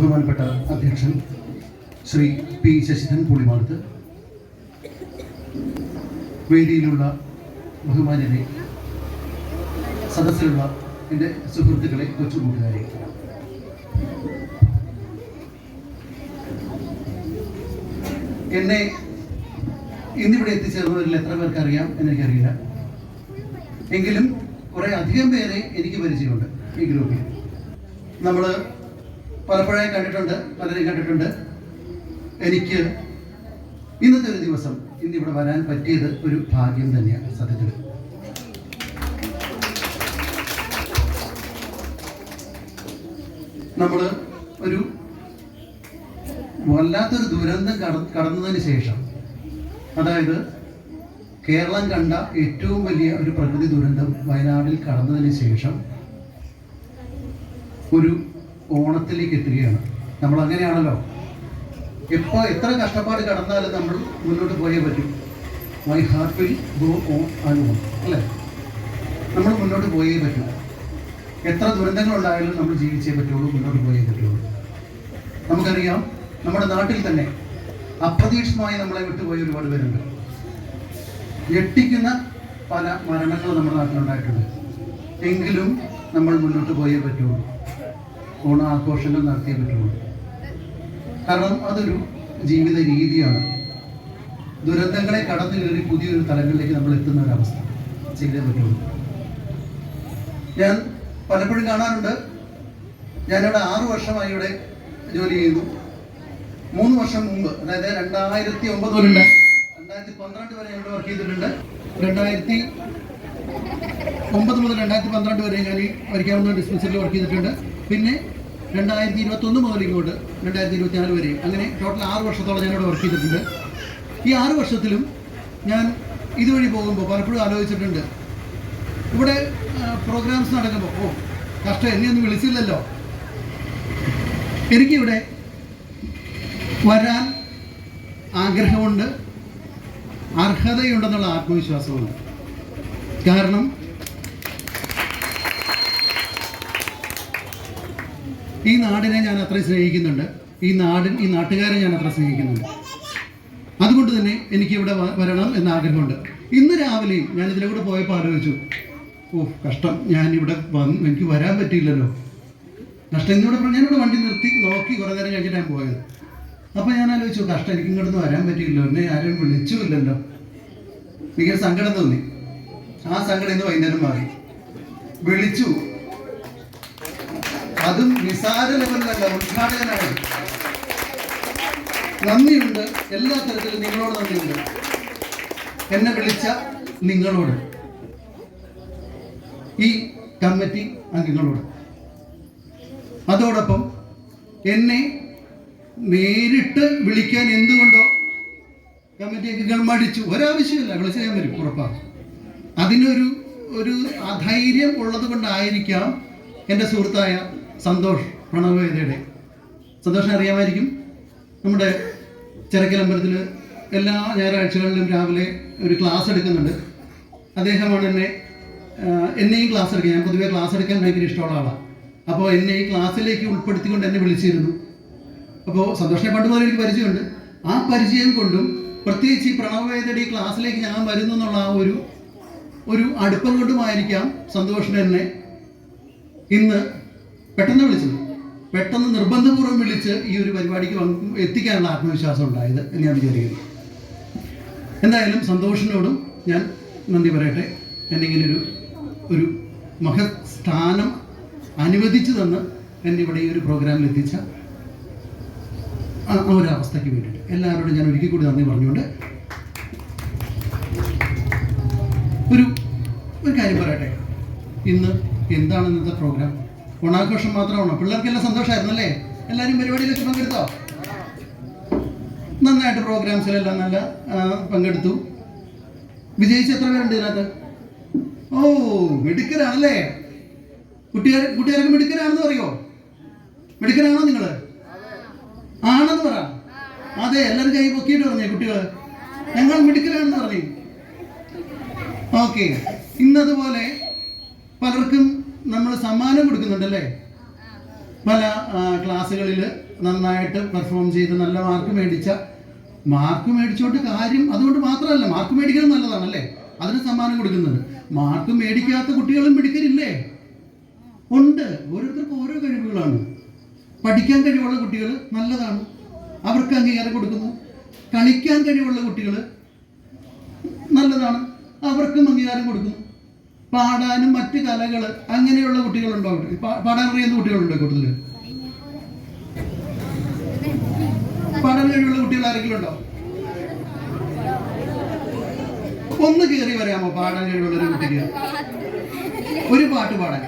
ബഹുമാനപ്പെട്ട അധ്യക്ഷൻ ശ്രീ പി ശശിധരൻ പുളിമാടത്ത്, വേദിയിലുള്ള ബഹുമാന്യരെ, സദസ്സിലുള്ള എൻ്റെ സുഹൃത്തുക്കളെ, കൊച്ചുകൂട്ടുകാരെ, എന്നെ ഇന്നിവിടെ എത്തിച്ചേർന്നവരിൽ എത്ര പേർക്ക് അറിയാം എന്നെനിക്കറിയില്ല. എങ്കിലും കുറേ അധികം പേരെ എനിക്ക് പരിചയമുണ്ട് ഈ ഗ്രൂപ്പിൽ. നമ്മൾ പലപ്പോഴായി കണ്ടിട്ടുണ്ട്, പലരെയും കണ്ടിട്ടുണ്ട്. എനിക്ക് ഇന്നത്തെ ഒരു ദിവസം ഇന്നിവിടെ വരാൻ പറ്റിയത് ഒരു ഭാഗ്യം തന്നെയാണ് സത്യത്തിൽ. നമ്മൾ ഒരു വല്ലാത്തൊരു ദുരന്തം കടന്നതിന് ശേഷം, അതായത് കേരളം കണ്ട ഏറ്റവും വലിയ ഒരു പ്രകൃതി ദുരന്തം വയനാട്ടിൽ കടന്നതിന് ശേഷം ഒരു ഓണത്തിലേക്ക് എത്തുകയാണ്. നമ്മൾ അങ്ങനെയാണല്ലോ, എത്ര കഷ്ടപ്പാട് കടന്നാലും നമ്മൾ മുന്നോട്ട് പോയേ പറ്റും. My heart will go on and on, അല്ലേ? നമ്മൾ മുന്നോട്ട് പോയേ പറ്റും. എത്ര ദുരന്തങ്ങളുണ്ടായാലും നമ്മൾ ജീവിച്ചേ പറ്റുള്ളൂ, മുന്നോട്ട് പോയേ പറ്റുള്ളൂ. നമുക്കറിയാം, നമ്മുടെ നാട്ടിൽ തന്നെ അപ്രതീക്ഷിതമായി നമ്മളെ വിട്ടുപോയ ഒരുപാട് പേരുണ്ട്. ഞെട്ടിക്കുന്ന പല മരണങ്ങൾ നമ്മുടെ നാട്ടിലുണ്ടായിട്ടുണ്ട്. എങ്കിലും നമ്മൾ മുന്നോട്ട് പോയേ പറ്റുള്ളൂ, ഓണാഘോഷങ്ങൾ നടത്തിയേ പറ്റുള്ളൂ. കാരണം അതൊരു ജീവിത രീതിയാണ്. ദുരന്തങ്ങളെ കടന്നു കയറി പുതിയൊരു തലങ്ങളിലേക്ക് നമ്മൾ എത്തുന്ന ഒരവസ്ഥ ചെയ്തേ പറ്റുള്ളൂ. ഞാൻ പലപ്പോഴും കാണാറുണ്ട്. ഞാനിവിടെ 6 വർഷമായി ഇവിടെ ജോലി ചെയ്തു. 3 വർഷം മുമ്പ്, അതായത് 2009 മുതൽ 2012 വരെ ഞാൻ വർക്ക് ചെയ്തിട്ടുണ്ട്. 2009 മുതൽ 2012 വരെ ഞാൻ ഈ വരയ്ക്കാവുന്ന ഡിസ്പെൻസറിൽ വർക്ക് ചെയ്തിട്ടുണ്ട്. പിന്നെ 2021 മുതൽ ഇങ്ങോട്ട് 2024 വരെയും, അങ്ങനെ ടോട്ടൽ 6 വർഷത്തോളം ഞാനിവിടെ വർക്ക് ചെയ്തിട്ടുണ്ട്. ഈ 6 വർഷത്തിലും ഞാൻ ഇതുവഴി പോകുമ്പോൾ പലപ്പോഴും ആലോചിച്ചിട്ടുണ്ട്, ഇവിടെ പ്രോഗ്രാംസ് നടക്കുമ്പോൾ കഷ്ടം, എന്നെ ഒന്നും വിളിച്ചില്ലല്ലോ. എനിക്കിവിടെ വരാൻ ആഗ്രഹമുണ്ട്, അർഹതയുണ്ടെന്നുള്ള ആത്മവിശ്വാസമുണ്ട്. കാരണം ഈ നാടിനെ ഞാൻ അത്രയും സ്നേഹിക്കുന്നുണ്ട്, ഈ നാട്ടുകാരെ ഞാൻ അത്ര സ്നേഹിക്കുന്നുണ്ട്. അതുകൊണ്ട് തന്നെ എനിക്കിവിടെ വരണം എന്ന ആഗ്രഹമുണ്ട്. ഇന്ന് രാവിലെയും ഞാൻ ഇതിലെ കൂടെ പോയപ്പോൾ ആലോചിച്ചു, കഷ്ടം, ഞാനിവിടെ എനിക്ക് വരാൻ പറ്റിയില്ലല്ലോ, കഷ്ടം. ഞാനിവിടെ വണ്ടി നിർത്തി നോക്കി കുറേ നേരം കഴിഞ്ഞിട്ടാണ് പോയത്. അപ്പോൾ ഞാൻ ആലോചിച്ചു, കഷ്ടം, എനിക്ക് ഇങ്ങോട്ടൊന്നും വരാൻ പറ്റിയില്ലോ, എന്നെ ആരും വിളിച്ചുമില്ലല്ലോ. എനിക്കൊരു സങ്കടം തോന്നി. ആ സങ്കടം ഇന്ന് വൈകുന്നേരം മാറി. വിളിച്ചു, അതും നിസാര ലെവലിലല്ല, ഉദ്ഘാടകനാണ്. നന്ദിയുണ്ട്, എല്ലാ തരത്തിലും നിങ്ങളോട് നന്ദിയുണ്ട്. എന്നെ വിളിച്ച നിങ്ങളോട്, ഈ കമ്മിറ്റി അംഗങ്ങളോട്, അതോടൊപ്പം എന്നെ നേരിട്ട് വിളിക്കാൻ എന്തുകൊണ്ടോ കമ്മിറ്റി അംഗങ്ങൾ മടിച്ചു. ഒരാവശ്യമില്ല, വിളിച്ച് ഞാൻ വരും, ഉറപ്പാണ്. അതിനൊരു അധൈര്യം ഉള്ളത് കൊണ്ടായിരിക്കാം എൻ്റെ സുഹൃത്തായ സന്തോഷ് പ്രണവേദയുടെ, സന്തോഷിനെ അറിയാമായിരിക്കും. നമ്മുടെ ചിറക്കലമ്പലത്തിൽ എല്ലാ ഞായറാഴ്ചകളിലും രാവിലെ ഒരു ക്ലാസ് എടുക്കുന്നുണ്ട്. അദ്ദേഹമാണ് എന്നെയും ക്ലാസ് എടുക്കുക. ഞാൻ പൊതുവെ ക്ലാസ് എടുക്കാൻ ഭയങ്കര ഇഷ്ടമുള്ള ആളാണ്. അപ്പോൾ എന്നെ ഈ ക്ലാസ്സിലേക്ക് ഉൾപ്പെടുത്തിക്കൊണ്ട് എന്നെ വിളിച്ചിരുന്നു. അപ്പോൾ സന്തോഷിനെ പണ്ട് പോലെ എനിക്ക് പരിചയമുണ്ട്. ആ പരിചയം കൊണ്ടും പ്രത്യേകിച്ച് ഈ പ്രണവേദയുടെ ഈ ക്ലാസ്സിലേക്ക് ഞാൻ വരുന്നു എന്നുള്ള ആ ഒരു അടുപ്പം കൊണ്ടുമായിരിക്കാം സന്തോഷിനെ എന്നെ ഇന്ന് പെട്ടെന്ന് വിളിച്ചത്, പെട്ടെന്ന് നിർബന്ധപൂർവ്വം വിളിച്ച് ഈ ഒരു പരിപാടിക്ക് എത്തിക്കാനുള്ള ആത്മവിശ്വാസം ഉണ്ടായത് എന്ന് ഞാൻ വിചാരിക്കുന്നു. എന്തായാലും സന്തോഷിനോടും ഞാൻ നന്ദി പറയട്ടെ. എന്നെ ഇങ്ങനെ ഒരു മഹത് സ്ഥാനം അനുവദിച്ചു തന്ന് എന്നെ ഇവിടെ ഈ ഒരു പ്രോഗ്രാമിൽ എത്തിച്ച ആ ഒരു അവസ്ഥയ്ക്ക് വേണ്ടിയിട്ട് എല്ലാവരോടും ഞാൻ ഒരിക്കൽ കൂടി നന്ദി പറഞ്ഞുകൊണ്ട് ഒരു കാര്യം പറയട്ടെ. ഇന്ന് എന്താണ് ഇന്നത്തെ പ്രോഗ്രാം? ഓണാഘോഷം മാത്രമാണോ? പിള്ളേർക്കെല്ലാം സന്തോഷമായിരുന്നല്ലേ? എല്ലാവരും പരിപാടിയിലൊക്കെ പങ്കെടുത്തോ? നന്നായിട്ട് പ്രോഗ്രാംസിലെല്ലാം നല്ല പങ്കെടുത്തു. വിജയിച്ച എത്ര പേരുണ്ട് ഇതിനകത്ത്? മിടുക്കരാണല്ലേ? കുട്ടികാർക്ക് മിടുക്കരാണെന്ന് പറയോ? മിടുക്കരാണോ നിങ്ങൾ? ആണെന്ന് പറ. അതെ, എല്ലാവരും കൈ പൊക്കിയിട്ട് പറഞ്ഞേ കുട്ടികൾ, ഞങ്ങൾ മിടുക്കരാണെന്ന് പറഞ്ഞു. ഓക്കെ, ഇന്നതുപോലെ പലർക്കും നമ്മൾ സമ്മാനം കൊടുക്കുന്നുണ്ടല്ലേ? പല ക്ലാസ്സുകളിൽ നന്നായിട്ട് പെർഫോം ചെയ്ത് നല്ല മാർക്ക് മേടിച്ചുകൊണ്ട് കാര്യം അതുകൊണ്ട് മാത്രമല്ല, മാർക്ക് മേടിക്കുന്നത് നല്ലതാണല്ലേ, അതിന് സമ്മാനം കൊടുക്കുന്നുണ്ട്. മാർക്ക് മേടിക്കാത്ത കുട്ടികളും മിടുക്കരില്ലേ? ഉണ്ട്. ഓരോരുത്തർക്കും ഓരോ കഴിവുകളാണ്. പഠിക്കാൻ കഴിവുള്ള കുട്ടികൾ നല്ലതാണ്, അവർക്ക് അംഗീകാരം കൊടുക്കുന്നു. കളിക്കാൻ കഴിവുള്ള കുട്ടികൾ നല്ലതാണ്, അവർക്കും അംഗീകാരം കൊടുക്കുന്നു. പാടാനും മറ്റ് കലകൾ അങ്ങനെയുള്ള കുട്ടികളുണ്ടോ? പാടാൻ അറിയുന്ന കുട്ടികളുണ്ടോ കൂടുതൽ? പാടാൻ കഴിവുള്ള കുട്ടികൾ ആരെങ്കിലും ഉണ്ടോ? ഒന്ന് കയറി വരാമോ പാടാൻ കഴിവുള്ള ഒരു കുട്ടിക്ക്? ഒരു പാട്ട് പാടാൻ.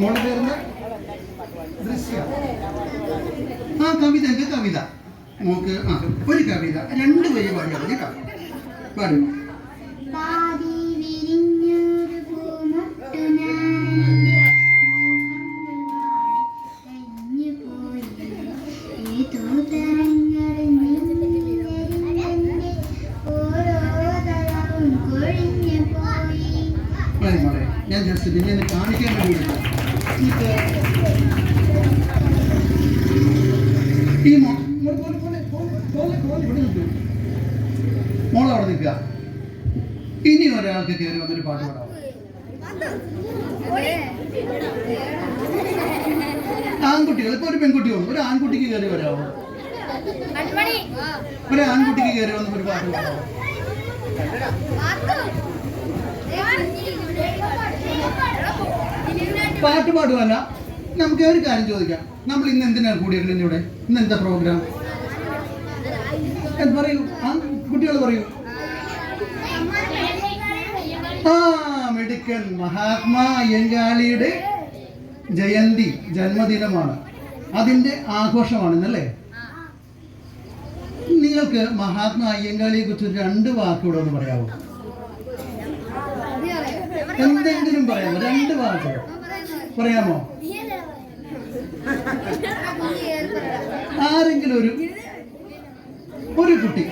മോളെ പേരുന്ന ദൃശ്യ. കവിത. കവിത മോക്ക് ഒരു കവിത 2 വരി പാടിയാൽ മതി കേട്ടോ. പാടും. ഞാൻ ജസ്റ്റ് നിന്നെ കാണിക്കാൻ വേണ്ടി ഈ മോളവിടെ നിൽക്കുക. ഇനി ഒരാൾക്ക് കയറി വന്നൊരു പാട്ട് പാടാം. ആൺകുട്ടികൾ ഇപ്പൊ ഒരു പെൺകുട്ടി വന്നു, ഒരു ആൺകുട്ടിക്ക് കയറി വരാമോ? ഒരു ആൺകുട്ടിക്ക് കയറി വന്ന ഒരു പാട്ട് പാടാമോ? പാട്ട് പാടുവല്ല, നമുക്ക് ഒരു കാര്യം ചോദിക്കാം. നമ്മൾ ഇന്ന് എന്തിനാണ് കൂടിയിരുന്നത് ഇവിടെ? ഇന്ന് എന്താ പ്രോഗ്രാം? പറയൂ, കുട്ടികൾ പറയൂ. മിടുക്കൻ. മഹാത്മാ അയ്യങ്കാളിയുടെ ജയന്തി, ജന്മദിനമാണ്, അതിന്റെ ആഘോഷമാണ് ഇന്നല്ലേ. നിങ്ങൾക്ക് മഹാത്മാ അയ്യങ്കാളിയെ കുറിച്ച് 2 വാക്കുകൂടെ ഒന്ന് പറയാമോ? എന്തെങ്കിലും പറയാമോ? 2 വാക്ക് പറയാമോ? ആരെങ്കിലും ഒരു കുട്ടി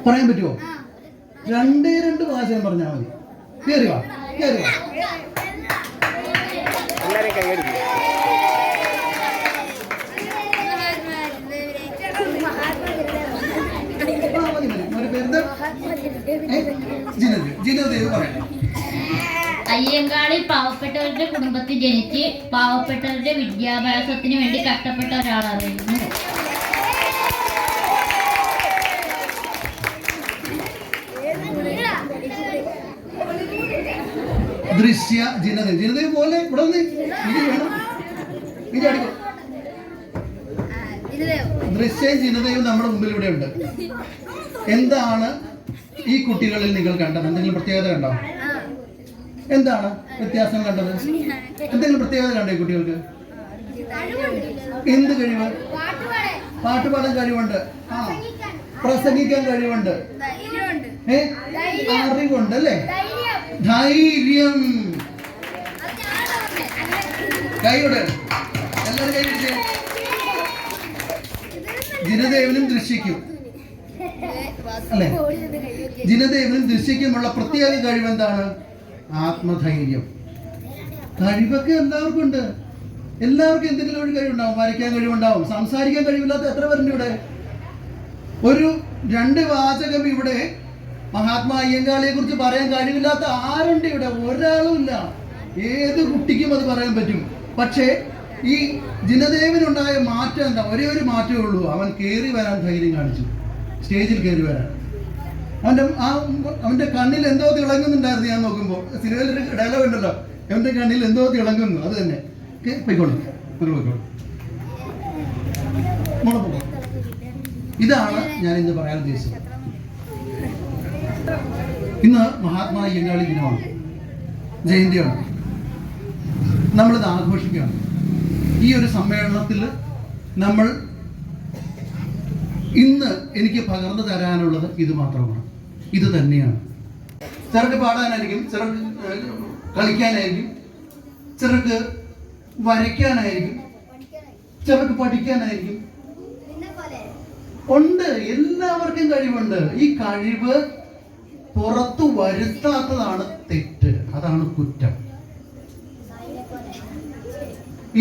പറയാൻ പറ്റുമോ? 2 വാചകം പറഞ്ഞാൽ മതി. കേറി വാ. അയ്യങ്കാളി പാവപ്പെട്ടവരുടെ കുടുംബത്തിൽ ജനിച്ച് പാവപ്പെട്ടവരുടെ വിദ്യാഭ്യാസത്തിന് വേണ്ടി കഷ്ടപ്പെട്ട ഒരാളായിരുന്നു. ദൃശ്യ ജിനദേവ് പോലെ ഇവിടെ ദൃശ്യ ജിനദേവ് നമ്മുടെ മുമ്പിൽ ഇവിടെ ഉണ്ട്. എന്താണ് ഈ കുട്ടികളിൽ നിങ്ങൾ കണ്ടത്? എന്തെങ്കിലും പ്രത്യേകത കണ്ടോ? എന്താണ് വ്യത്യാസം കണ്ടത്? എന്തെങ്കിലും പ്രത്യേകത കണ്ടോ ഈ കുട്ടികൾക്ക്? എന്ത് കഴിവ്? പാട്ട് പാടാൻ കഴിവുണ്ട്, പ്രസംഗിക്കാൻ കഴിവുണ്ട്, അറിവുണ്ട് അല്ലേ? ധൈര്യം. കൈയുടെ എല്ലാവരും കൈ. ജിനദേവനും ദൃശ്യക്കും അല്ലെ? ജിനദേവനും ദൃശ്യക്കുമുള്ള പ്രത്യേക കഴിവ് എന്താണ്? ആത്മധൈര്യം. കഴിവൊക്കെ എല്ലാവർക്കും ഉണ്ട്. എല്ലാവർക്കും എന്തെങ്കിലും ഒരു കഴിവുണ്ടാവും. വരയ്ക്കാൻ കഴിവുണ്ടാവും. സംസാരിക്കാൻ കഴിവില്ലാത്ത എത്ര പേരുണ്ട് ഇവിടെ? ഒരു 2 വാചകം ഇവിടെ മഹാത്മാ അയ്യങ്കാളിയെ കുറിച്ച് പറയാൻ കഴിവില്ലാത്ത ആരുണ്ട് ഇവിടെ? ഒരാളും ഇല്ല. ഏത് കുട്ടിക്കും അത് പറയാൻ പറ്റും. പക്ഷേ ഈ ജിനദേവനുണ്ടായ മാറ്റം എന്താ? ഒരു മാറ്റമേ ഉള്ളൂ. അവൻ കയറി വരാൻ ധൈര്യം കാണിച്ചു, സ്റ്റേജിൽ കയറി വരാൻ. അവന്റെ കണ്ണിൽ എന്തോ തിളങ്ങുന്നുണ്ടായിരുന്നു. ഞാൻ നോക്കുമ്പോൾ സിനിമയിലൊരു ഡയലോഗ് ഉണ്ടല്ലോ, അവന്റെ കണ്ണിൽ എന്തോ തിളങ്ങുന്നു. അത് തന്നെ. പോയിക്കോളൂ. ഇതാണ് ഞാൻ ഇന്ന് പറയാൻ ഉദ്ദേശിച്ചത്. ഇന്ന് മഹാത്മാ അയ്യങ്കാളി ദിനമാണ്, ജയന്തിയാണ്. നമ്മളിത് ആഘോഷിക്കുകയാണ്. ഈ ഒരു സമ്മേളനത്തിൽ നമ്മൾ ഇന്ന് എനിക്ക് പകർന്നു തരാനുള്ളത് ഇത് മാത്രമാണ്, ഇത് തന്നെയാണ്. ചിലർക്ക് പാടാനായിരിക്കും, ചിലർക്ക് കളിക്കാനായിരിക്കും, ചിലർക്ക് വരയ്ക്കാനായിരിക്കും, ചിലർക്ക് പഠിക്കാനായിരിക്കും. ഉണ്ട്, എല്ലാവർക്കും കഴിവുണ്ട്. ഈ കഴിവ് പുറത്തു വരുത്താത്തതാണ് തെറ്റ്, അതാണ് കുറ്റം.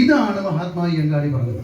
ഇതാണ് മഹാത്മാ അയ്യങ്കാളി പറഞ്ഞത്.